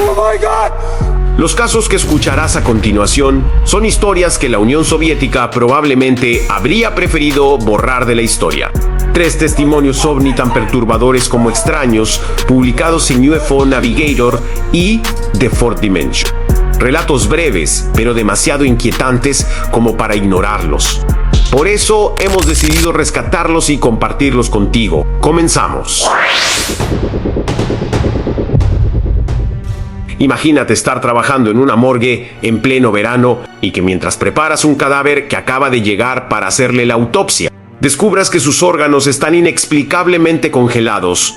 ¡Oh, my God! Los casos que escucharás a continuación son historias que la Unión Soviética probablemente habría preferido borrar de la historia. 3 testimonios ovni tan perturbadores como extraños, publicados en UFO Navigator y The Fourth Dimension. Relatos breves, pero demasiado inquietantes como para ignorarlos. Por eso hemos decidido rescatarlos y compartirlos contigo. Comenzamos. Imagínate estar trabajando en una morgue en pleno verano y que mientras preparas un cadáver que acaba de llegar para hacerle la autopsia, descubras que sus órganos están inexplicablemente congelados.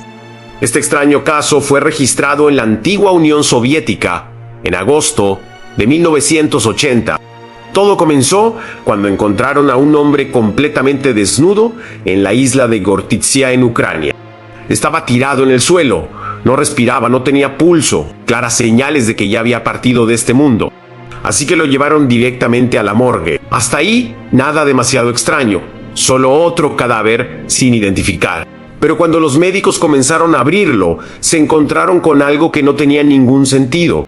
Este extraño caso fue registrado en la antigua Unión Soviética en agosto de 1980. Todo comenzó cuando encontraron a un hombre completamente desnudo en la isla de Gortitsia en Ucrania. Estaba tirado en el suelo, no respiraba, no tenía pulso, claras señales de que ya había partido de este mundo. Así que lo llevaron directamente a la morgue. Hasta ahí, nada demasiado extraño, solo otro cadáver sin identificar. Pero cuando los médicos comenzaron a abrirlo, se encontraron con algo que no tenía ningún sentido.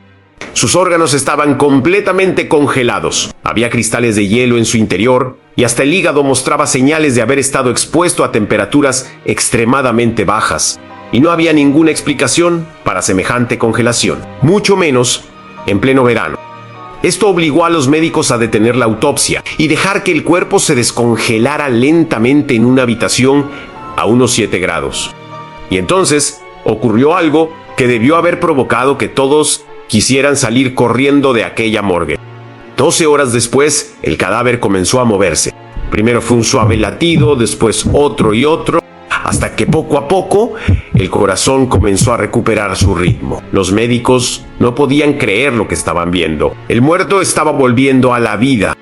Sus órganos estaban completamente congelados. Había cristales de hielo en su interior y hasta el hígado mostraba señales de haber estado expuesto a temperaturas extremadamente bajas. Y no había ninguna explicación para semejante congelación, mucho menos en pleno verano. Esto obligó a los médicos a detener la autopsia y dejar que el cuerpo se descongelara lentamente en una habitación a unos 7 grados. Y entonces ocurrió algo que debió haber provocado que todos quisieran salir corriendo de aquella morgue. 12 horas después, el cadáver comenzó a moverse. Primero fue un suave latido, después otro y otro, hasta que poco a poco el corazón comenzó a recuperar su ritmo. Los médicos no podían creer lo que estaban viendo. El muerto estaba volviendo a la vida.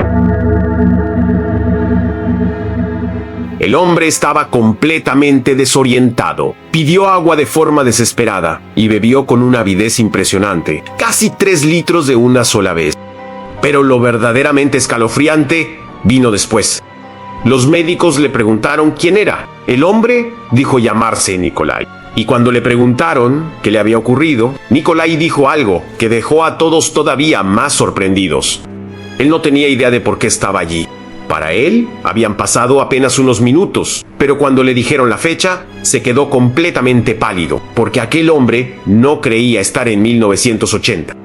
El hombre estaba completamente desorientado. Pidió agua de forma desesperada y bebió con una avidez impresionante, casi 3 litros de una sola vez. Pero lo verdaderamente escalofriante vino después. Los médicos le preguntaron quién era. El hombre dijo llamarse Nikolai. Y cuando le preguntaron qué le había ocurrido, Nikolai dijo algo que dejó a todos todavía más sorprendidos. Él no tenía idea de por qué estaba allí. Para él, habían pasado apenas unos minutos, pero cuando le dijeron la fecha, se quedó completamente pálido, porque aquel hombre no creía estar en 1980.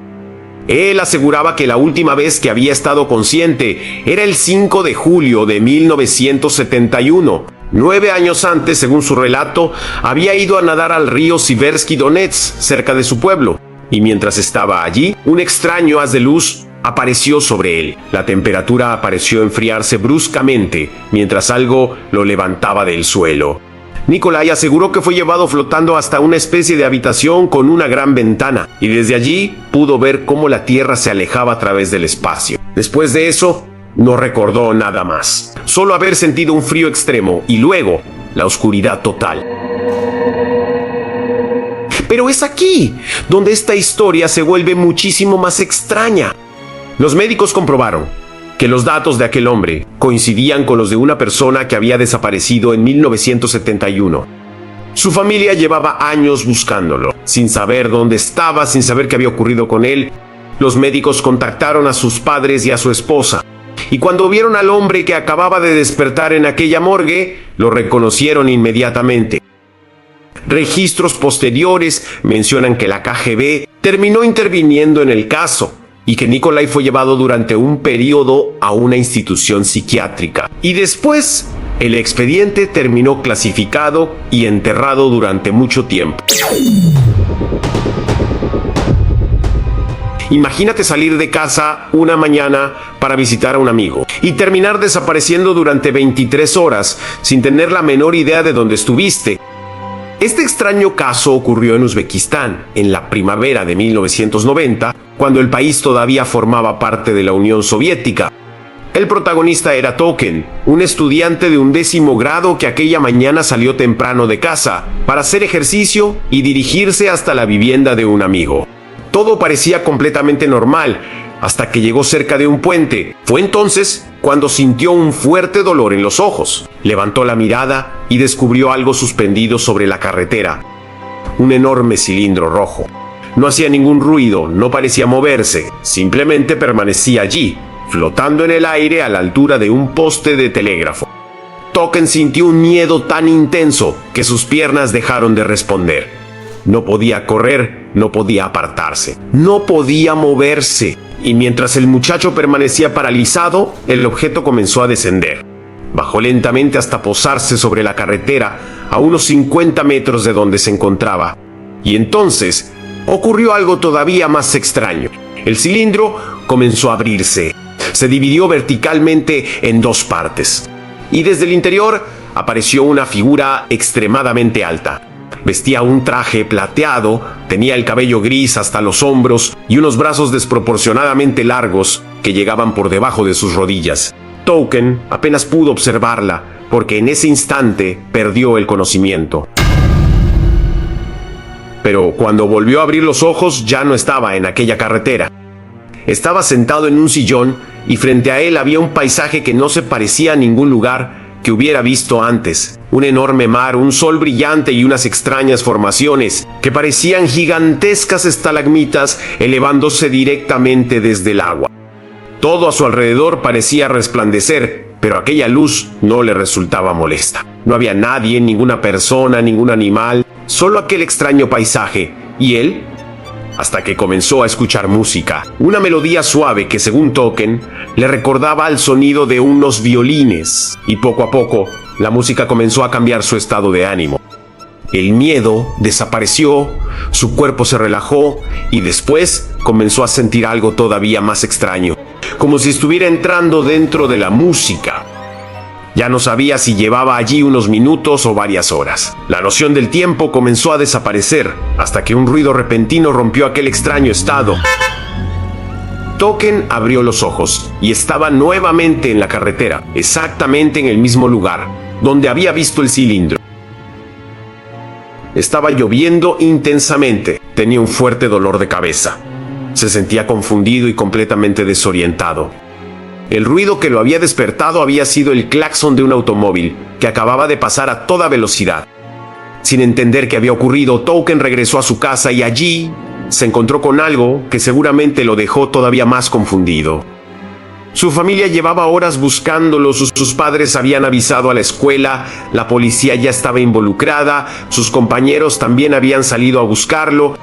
Él aseguraba que la última vez que había estado consciente era el 5 de julio de 1971. 9 años antes, según su relato, había ido a nadar al río Siversky Donets, cerca de su pueblo, y mientras estaba allí, un extraño haz de luz apareció sobre él. La temperatura pareció enfriarse bruscamente mientras algo lo levantaba del suelo. Nikolai aseguró que fue llevado flotando hasta una especie de habitación con una gran ventana y desde allí pudo ver cómo la Tierra se alejaba a través del espacio. Después de eso, no recordó nada más, solo haber sentido un frío extremo y luego la oscuridad total. Pero es aquí donde esta historia se vuelve muchísimo más extraña. Los médicos comprobaron que los datos de aquel hombre coincidían con los de una persona que había desaparecido en 1971. Su familia llevaba años buscándolo, sin saber dónde estaba, sin saber qué había ocurrido con él. Los médicos contactaron a sus padres y a su esposa, y cuando vieron al hombre que acababa de despertar en aquella morgue, lo reconocieron inmediatamente. Registros posteriores mencionan que la KGB terminó interviniendo en el caso, y que Nikolai fue llevado durante un periodo a una institución psiquiátrica. Y después, el expediente terminó clasificado y enterrado durante mucho tiempo. Imagínate salir de casa una mañana para visitar a un amigo y terminar desapareciendo durante 23 horas sin tener la menor idea de dónde estuviste. Este extraño caso ocurrió en Uzbekistán en la primavera de 1990, cuando el país todavía formaba parte de la Unión Soviética. El protagonista era Token, un estudiante de 11º grado que aquella mañana salió temprano de casa para hacer ejercicio y dirigirse hasta la vivienda de un amigo. Todo parecía completamente normal, hasta que llegó cerca de un puente. Fue entonces cuando sintió un fuerte dolor en los ojos. Levantó la mirada y descubrió algo suspendido sobre la carretera. Un enorme cilindro rojo. No hacía ningún ruido, no parecía moverse, simplemente permanecía allí, flotando en el aire a la altura de un poste de telégrafo. Token sintió un miedo tan intenso que sus piernas dejaron de responder. No podía correr, no podía apartarse, no podía moverse. Y mientras el muchacho permanecía paralizado, el objeto comenzó a descender. Bajó lentamente hasta posarse sobre la carretera a unos 50 metros de donde se encontraba. Y entonces ocurrió algo todavía más extraño. El cilindro comenzó a abrirse. Se dividió verticalmente en dos partes. Y desde el interior apareció una figura extremadamente alta. Vestía un traje plateado, tenía el cabello gris hasta los hombros y unos brazos desproporcionadamente largos que llegaban por debajo de sus rodillas. Token apenas pudo observarla porque en ese instante perdió el conocimiento. Pero cuando volvió a abrir los ojos ya no estaba en aquella carretera. Estaba sentado en un sillón y frente a él había un paisaje que no se parecía a ningún lugar que hubiera visto antes. Un enorme mar, un sol brillante y unas extrañas formaciones que parecían gigantescas estalagmitas elevándose directamente desde el agua. Todo a su alrededor parecía resplandecer, pero aquella luz no le resultaba molesta. No había nadie, ninguna persona, ningún animal, solo aquel extraño paisaje, y él, hasta que comenzó a escuchar música, una melodía suave que, según Token, le recordaba al sonido de unos violines, y poco a poco la música comenzó a cambiar su estado de ánimo. El miedo desapareció, su cuerpo se relajó y después comenzó a sentir algo todavía más extraño, como si estuviera entrando dentro de la música. Ya no sabía si llevaba allí unos minutos o varias horas. La noción del tiempo comenzó a desaparecer, hasta que un ruido repentino rompió aquel extraño estado. Token abrió los ojos y estaba nuevamente en la carretera, exactamente en el mismo lugar, donde había visto el cilindro. Estaba lloviendo intensamente, tenía un fuerte dolor de cabeza. Se sentía confundido y completamente desorientado. El ruido que lo había despertado había sido el claxon de un automóvil que acababa de pasar a toda velocidad. Sin entender qué había ocurrido, Token regresó a su casa y allí se encontró con algo que seguramente lo dejó todavía más confundido. Su familia llevaba horas buscándolo, sus padres habían avisado a la escuela, la policía ya estaba involucrada, sus compañeros también habían salido a buscarlo.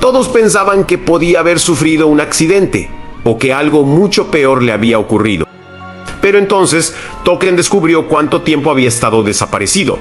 Todos pensaban que podía haber sufrido un accidente o que algo mucho peor le había ocurrido. Pero entonces Token descubrió cuánto tiempo había estado desaparecido.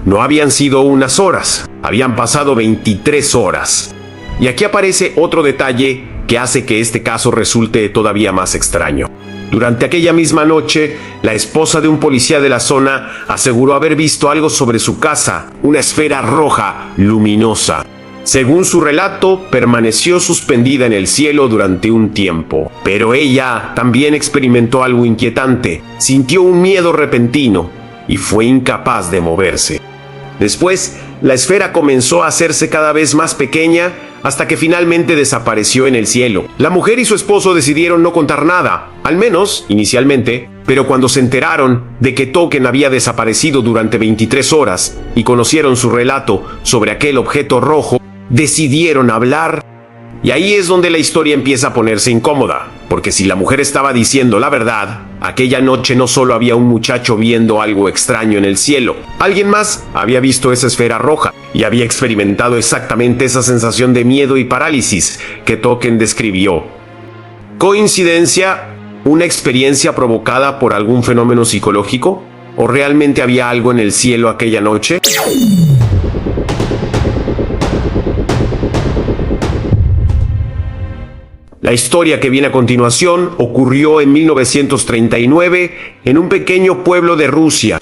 No habían sido unas horas, habían pasado 23 horas. Y aquí aparece otro detalle que hace que este caso resulte todavía más extraño. Durante aquella misma noche, la esposa de un policía de la zona aseguró haber visto algo sobre su casa, una esfera roja, luminosa. Según su relato, permaneció suspendida en el cielo durante un tiempo. Pero ella también experimentó algo inquietante, sintió un miedo repentino y fue incapaz de moverse. Después, la esfera comenzó a hacerse cada vez más pequeña hasta que finalmente desapareció en el cielo. La mujer y su esposo decidieron no contar nada, al menos inicialmente, pero cuando se enteraron de que Token había desaparecido durante 23 horas y conocieron su relato sobre aquel objeto rojo, decidieron hablar. Y ahí es donde la historia empieza a ponerse incómoda, porque si la mujer estaba diciendo la verdad, aquella noche no solo había un muchacho viendo algo extraño en el cielo, alguien más había visto esa esfera roja y había experimentado exactamente esa sensación de miedo y parálisis que Token describió. ¿Coincidencia? ¿Una experiencia provocada por algún fenómeno psicológico? ¿O realmente había algo en el cielo aquella noche? La historia que viene a continuación ocurrió en 1939 en un pequeño pueblo de Rusia.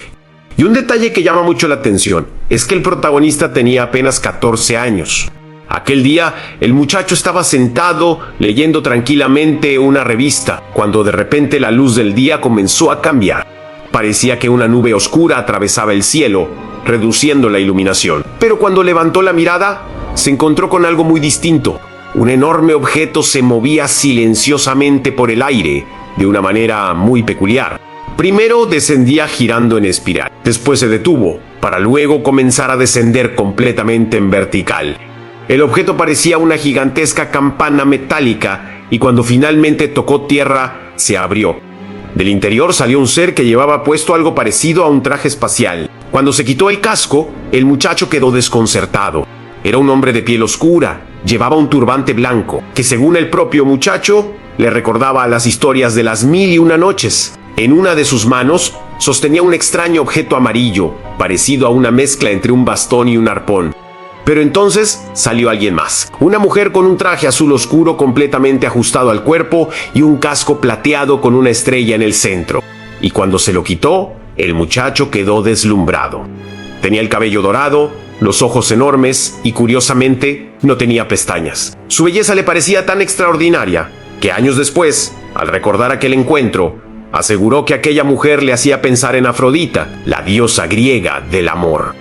Y un detalle que llama mucho la atención es que el protagonista tenía apenas 14 años. Aquel día, el muchacho estaba sentado leyendo tranquilamente una revista, cuando de repente la luz del día comenzó a cambiar. Parecía que una nube oscura atravesaba el cielo, reduciendo la iluminación. Pero cuando levantó la mirada, se encontró con algo muy distinto. Un enorme objeto se movía silenciosamente por el aire, de una manera muy peculiar. Primero descendía girando en espiral, después se detuvo, para luego comenzar a descender completamente en vertical. El objeto parecía una gigantesca campana metálica y cuando finalmente tocó tierra, se abrió. Del interior salió un ser que llevaba puesto algo parecido a un traje espacial. Cuando se quitó el casco, el muchacho quedó desconcertado. Era un hombre de piel oscura, llevaba un turbante blanco, que según el propio muchacho, le recordaba a las historias de las 1001 noches. En una de sus manos sostenía un extraño objeto amarillo, parecido a una mezcla entre un bastón y un arpón. Pero entonces salió alguien más. Una mujer con un traje azul oscuro completamente ajustado al cuerpo y un casco plateado con una estrella en el centro. Y cuando se lo quitó, el muchacho quedó deslumbrado. Tenía el cabello dorado, los ojos enormes y, curiosamente, no tenía pestañas. Su belleza le parecía tan extraordinaria que años después, al recordar aquel encuentro, aseguró que aquella mujer le hacía pensar en Afrodita, la diosa griega del amor.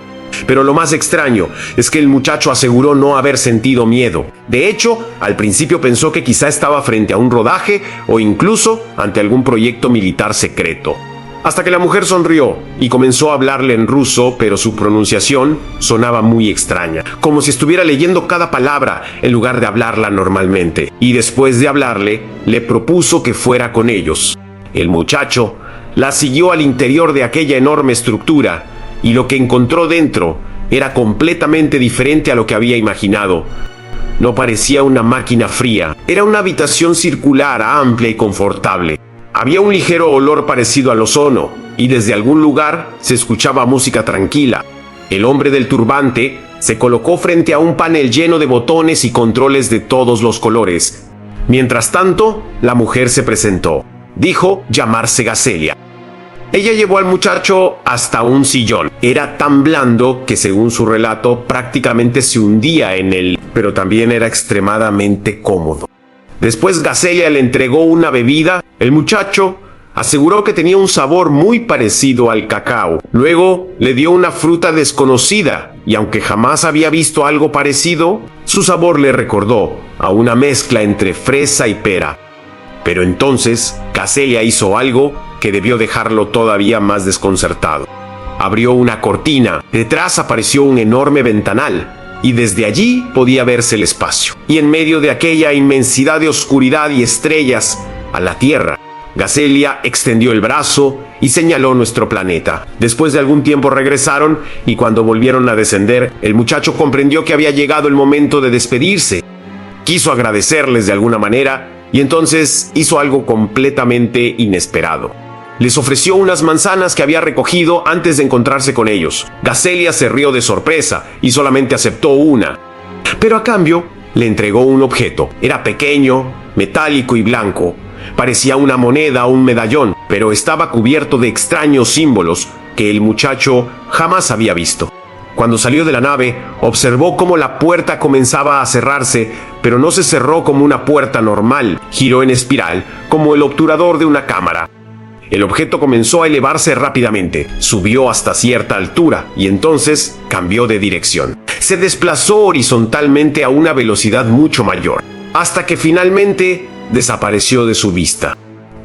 Pero lo más extraño es que el muchacho aseguró no haber sentido miedo. De hecho, al principio pensó que quizá estaba frente a un rodaje o incluso ante algún proyecto militar secreto. Hasta que la mujer sonrió y comenzó a hablarle en ruso, pero su pronunciación sonaba muy extraña, como si estuviera leyendo cada palabra en lugar de hablarla normalmente. Y después de hablarle, le propuso que fuera con ellos. El muchacho la siguió al interior de aquella enorme estructura y lo que encontró dentro era completamente diferente a lo que había imaginado. No parecía una máquina fría, era una habitación circular, amplia y confortable. Había un ligero olor parecido al ozono, y desde algún lugar se escuchaba música tranquila. El hombre del turbante se colocó frente a un panel lleno de botones y controles de todos los colores. Mientras tanto, la mujer se presentó. Dijo llamarse Gacelia. Ella llevó al muchacho hasta un sillón. Era tan blando que, según su relato, prácticamente se hundía en él, pero también era extremadamente cómodo. Después Gacelia le entregó una bebida. El muchacho aseguró que tenía un sabor muy parecido al cacao. Luego le dio una fruta desconocida y aunque jamás había visto algo parecido, su sabor le recordó a una mezcla entre fresa y pera. Pero entonces Gacelia hizo algo que debió dejarlo todavía más desconcertado. Abrió una cortina. Detrás apareció un enorme ventanal. Y desde allí podía verse el espacio. Y en medio de aquella inmensidad de oscuridad y estrellas, a la Tierra. Gacelia extendió el brazo y señaló nuestro planeta. Después de algún tiempo regresaron y cuando volvieron a descender, el muchacho comprendió que había llegado el momento de despedirse. Quiso agradecerles de alguna manera y entonces hizo algo completamente inesperado. Les ofreció unas manzanas que había recogido antes de encontrarse con ellos. Gacelia se rió de sorpresa y solamente aceptó una. Pero a cambio, le entregó un objeto. Era pequeño, metálico y blanco. Parecía una moneda o un medallón, pero estaba cubierto de extraños símbolos que el muchacho jamás había visto. Cuando salió de la nave, observó cómo la puerta comenzaba a cerrarse, pero no se cerró como una puerta normal. Giró en espiral, como el obturador de una cámara. El objeto comenzó a elevarse rápidamente, subió hasta cierta altura y entonces cambió de dirección. Se desplazó horizontalmente a una velocidad mucho mayor, hasta que finalmente desapareció de su vista.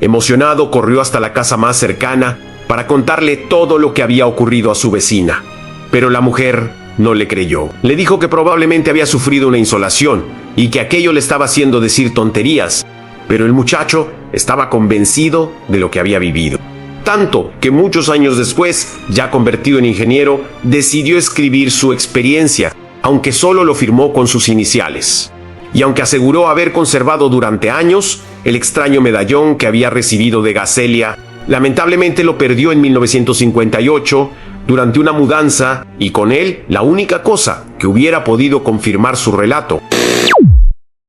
Emocionado, corrió hasta la casa más cercana para contarle todo lo que había ocurrido a su vecina. Pero la mujer no le creyó. Le dijo que probablemente había sufrido una insolación y que aquello le estaba haciendo decir tonterías. Pero el muchacho estaba convencido de lo que había vivido. Tanto que muchos años después, ya convertido en ingeniero, decidió escribir su experiencia, aunque solo lo firmó con sus iniciales. Y aunque aseguró haber conservado durante años el extraño medallón que había recibido de Gacelia, lamentablemente lo perdió en 1958 durante una mudanza y con él la única cosa que hubiera podido confirmar su relato.